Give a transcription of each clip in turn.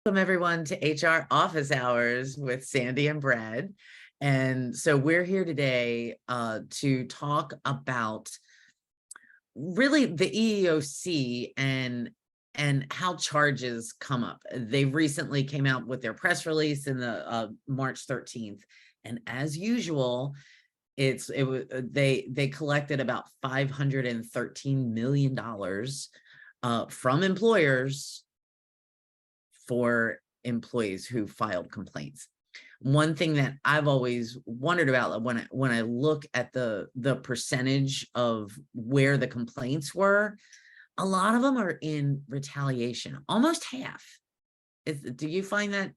Welcome everyone to HR Office Hours with Sandy and Brad. And so we're here today to talk about really the EEOC and how charges come up. They recently came out with their press release in the March 13th. And as usual, they collected about $513 million from employers for employees who filed complaints. One thing that I've always wondered about when I look at the percentage of where the complaints were, a lot of them are in retaliation, almost half. Do you find that,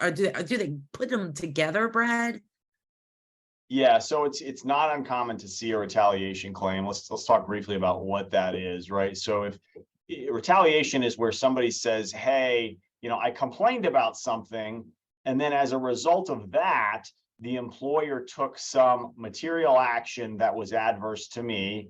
or do they put them together, Brad? Yeah, so it's not uncommon to see a retaliation claim. Let's talk briefly about what that is, right? So if retaliation is where somebody says, hey, I complained about something, and then as a result of that, the employer took some material action that was adverse to me,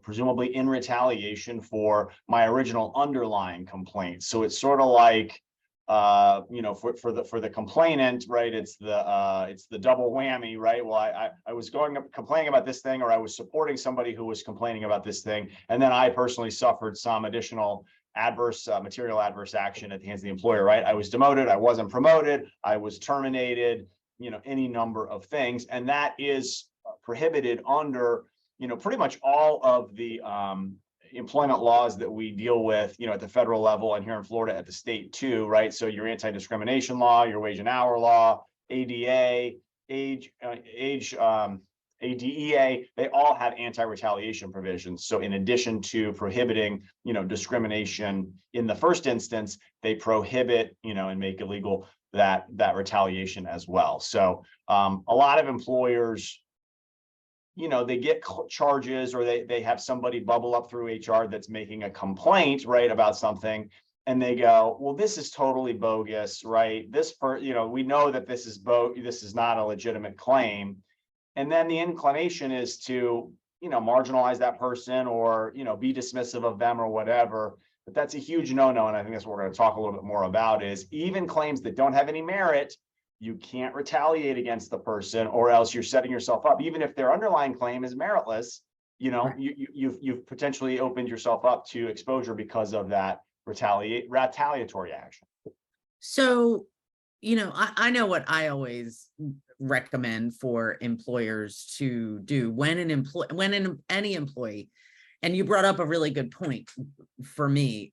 presumably in retaliation for my original underlying complaint. So it's sort of like, for the complainant, right? It's the double whammy, right? Well, I was complaining about this thing, or I was supporting somebody who was complaining about this thing, and then I personally suffered some additional material adverse action at the hands of the employer, right? I was demoted, I wasn't promoted, I was terminated, any number of things, and that is prohibited under, pretty much all of the employment laws that we deal with, at the federal level, and here in Florida at the state too, right? So your anti-discrimination law, your wage and hour law, ADA, ADEA, they all have anti-retaliation provisions. So in addition to prohibiting, discrimination in the first instance, they prohibit, and make illegal that retaliation as well. So a lot of employers, they get charges, or they have somebody bubble up through HR that's making a complaint, right, about something, and they go, well, this is totally bogus, right? We know that this is not a legitimate claim. And then the inclination is to, marginalize that person, or, be dismissive of them or whatever. But that's a huge no-no. And I think that's what we're going to talk a little bit more about, is even claims that don't have any merit, you can't retaliate against the person, or else you're setting yourself up. Even if their underlying claim is meritless, you've potentially opened yourself up to exposure because of that retaliatory action. So, I know what I always recommend for employers to do when any employee, and you brought up a really good point for me,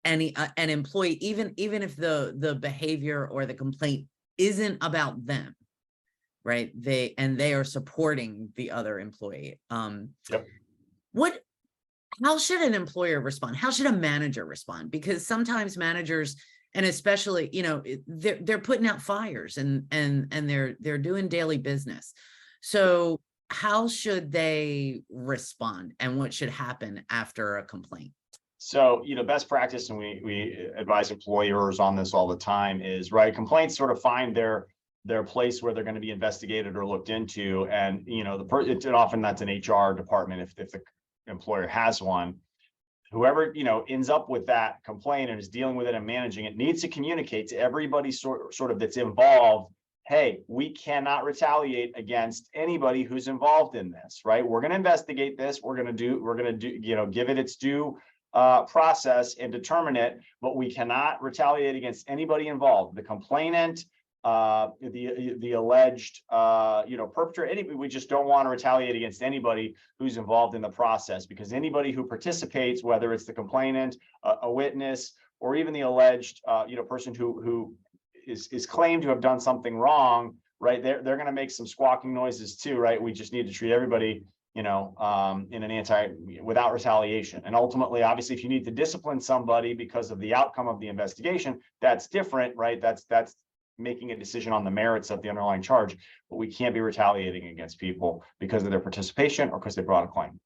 an employee, even if the behavior or the complaint isn't about them, right? They are supporting the other employee. Yep. How should an employer respond? How should a manager respond? Because sometimes managers, and especially, they're putting out fires and they're doing daily business. So how should they respond, and what should happen after a complaint? So, best practice, and we advise employers on this all the time, is, right, complaints sort of find their place where they're going to be investigated or looked into. And, often that's an HR department if the employer has one. Whoever, ends up with that complaint and is dealing with it and managing it needs to communicate to everybody sort of that's involved, hey, we cannot retaliate against anybody who's involved in this, right? We're going to investigate this. We're going to give it its due process and determine it, but we cannot retaliate against anybody involved. The complainant, the alleged, perpetrator. We just don't want to retaliate against anybody who's involved in the process, because anybody who participates, whether it's the complainant, a witness, or even the alleged, person who is claimed to have done something wrong, right? They're going to make some squawking noises too, right? We just need to treat everybody, without retaliation. And ultimately, obviously, if you need to discipline somebody because of the outcome of the investigation, that's different, right? That's making a decision on the merits of the underlying charge, but we can't be retaliating against people because of their participation or because they brought a claim.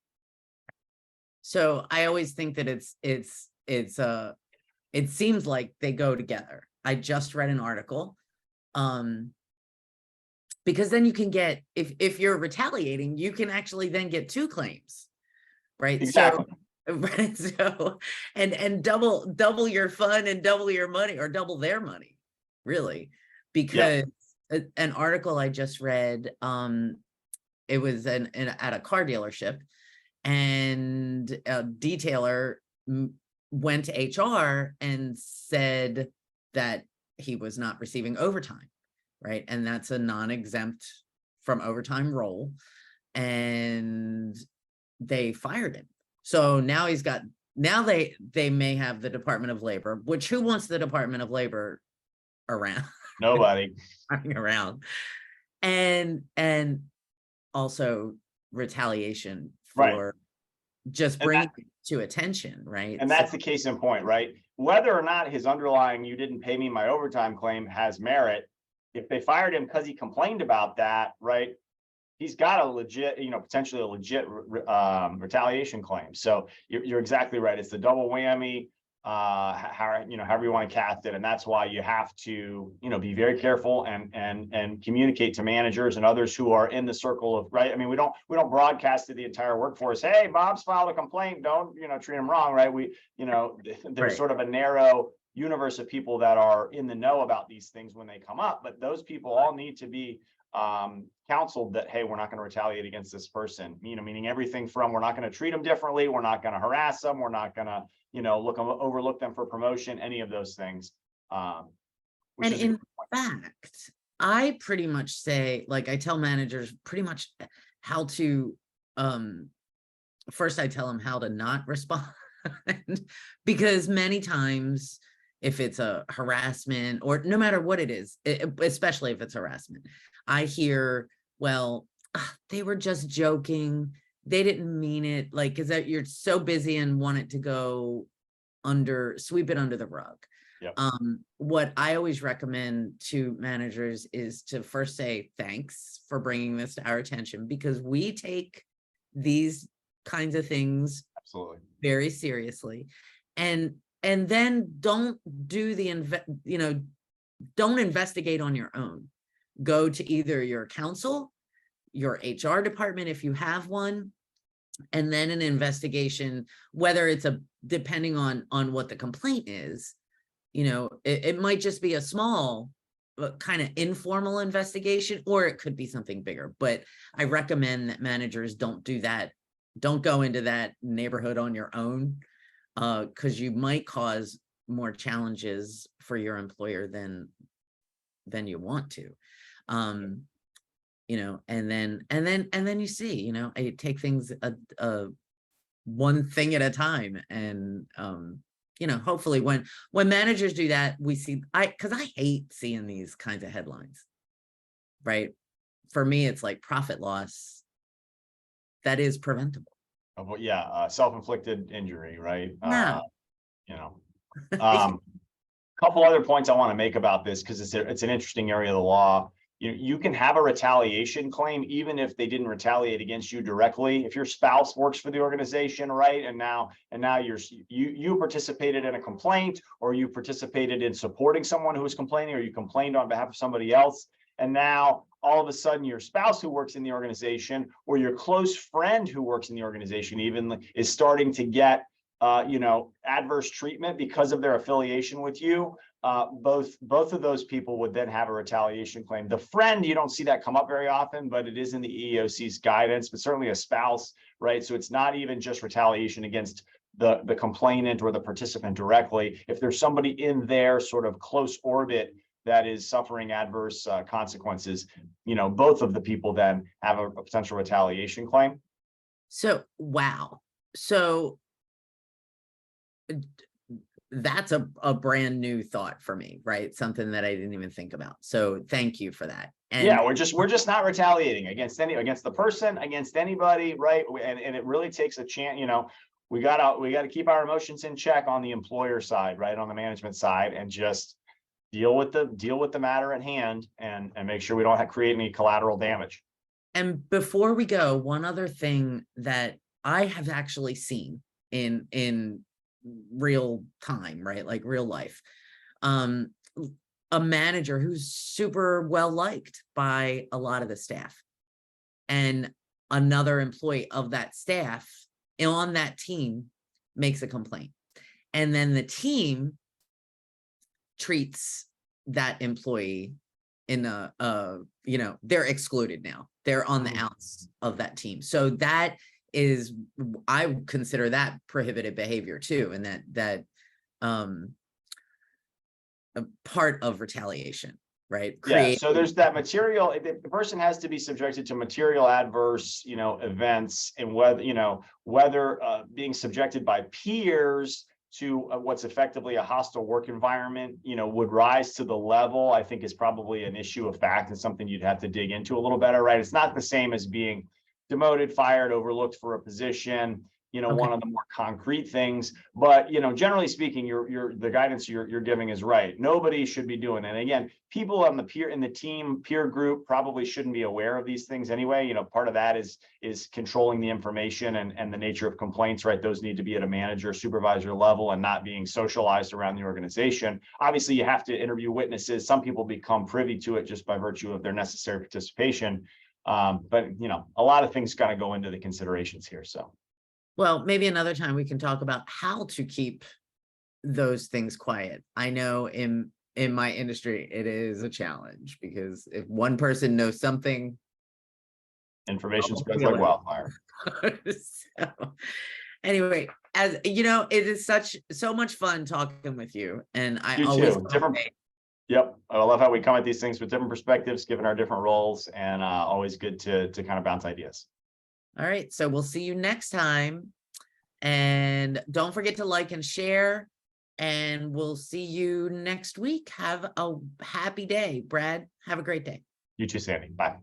So I always think that it seems like they go together. I just read an article, because then you can get, if you're retaliating, you can actually then get two claims, right? Exactly. Right. So, and double your fun and double your money, or double their money, really, Yeah. because an article I just read, it was at a car dealership, and a detailer went to HR and said that he was not receiving overtime, right? And that's a non-exempt from overtime role, and they fired him. So now they may have the Department of Labor, which, who wants the Department of Labor around? Nobody. Around, and also retaliation Right. for just And bringing it to attention, right? And So, that's the case in point, right? Whether or not his underlying "you didn't pay me my overtime" claim has merit, if they fired him because he complained about that, right? He's got a legit, potentially a legit retaliation claim. So you're exactly right. It's the double whammy, however you want to cast it, and that's why you have to, be very careful and communicate to managers and others who are in the circle of, right. I mean, we don't broadcast to the entire workforce, "Hey, Bob's filed a complaint. Don't treat him wrong," right? There's right. sort of a narrow universe of people that are in the know about these things when they come up, but those people all need to be counseled that, hey, we're not going to retaliate against this person, meaning everything from, we're not going to treat them differently, we're not going to harass them, we're not going to overlook them for promotion, any of those things, which And is in fact, I pretty much say, like, I tell managers pretty much how to, first I tell them how to not respond, because many times, if it's a harassment, or no matter what it is, especially if it's harassment, I hear, well, they were just joking, they didn't mean it, like, is that you're so busy and want it to go sweep it under the rug. yeah, What I always recommend to managers is to first say, thanks for bringing this to our attention, because we take these kinds of things absolutely, very seriously. And then don't do don't investigate on your own. Go to either your counsel, your HR department, if you have one, and then an investigation, whether it's depending on what the complaint is, it might just be a small, kind of informal investigation, or it could be something bigger. But I recommend that managers don't do that. Don't go into that neighborhood on your own, because you might cause more challenges for your employer than you want to. And then you see, I take things one thing at a time. And hopefully when managers do that, we see, because I hate seeing these kinds of headlines, right? For me, it's like profit loss that is preventable. self-inflicted injury, right? Now, You know, um, couple other points I want to make about this, because it's an interesting area of the law. You can have a retaliation claim even if they didn't retaliate against you directly. If your spouse works for the organization, right, and now you participated in a complaint, or you participated in supporting someone who was complaining, or you complained on behalf of somebody else, and now all of a sudden your spouse who works in the organization, or your close friend who works in the organization even, is starting to get adverse treatment because of their affiliation with you. Both of those people would then have a retaliation claim. The friend, you don't see that come up very often, but it is in the EEOC's guidance, but certainly a spouse, right? So it's not even just retaliation against the complainant or the participant directly. If there's somebody in their sort of close orbit that is suffering adverse consequences, both of the people then have a potential retaliation claim. so, wow. So that's a brand new thought for me, right? Something that I didn't even think about. So thank you for that. Yeah, And we're just not retaliating against the person, against anybody, right? And it really takes a chance, we gotta keep our emotions in check on the employer side, right? On the management side, and just deal with the matter at hand, and make sure we don't create any collateral damage. And before we go, one other thing that I have actually seen in real time, right? Like real life. A manager who's super well liked by a lot of the staff, and another employee of that staff on that team makes a complaint, and then the team treats that employee in you know, they're excluded now. They're on the outs of that team. So that is, I consider that prohibited behavior too, and that a part of retaliation, right? Yeah, so there's that material, the person has to be subjected to material adverse, you know, events, and whether, you know, whether being subjected by peers to what's effectively a hostile work environment, you know, would rise to the level, I think is probably an issue of fact and something you'd have to dig into a little better, right? It's not the same as being demoted, fired, overlooked for a position, you know, one of the more concrete things. But, you know, generally speaking, the guidance you're giving is right. Nobody should be doing it. And again, people on the team peer group probably shouldn't be aware of these things anyway. You know, part of that is controlling the information and the nature of complaints, right? Those need to be at a manager, supervisor level and not being socialized around the organization. Obviously, you have to interview witnesses. Some people become privy to it just by virtue of their necessary participation. But, you know, a lot of things got to go into the considerations here. So. Well, maybe another time we can talk about how to keep those things quiet. I know in my industry, it is a challenge because if one person knows something, information spreads like wildfire. So, anyway, as you know, it is so much fun talking with you, and I always different. Yep, I love how we come at these things with different perspectives, given our different roles, and always good to kind of bounce ideas. All right, so we'll see you next time. And don't forget to like and share. And we'll see you next week. Have a happy day. Brad, have a great day. You too, Sandy. Bye.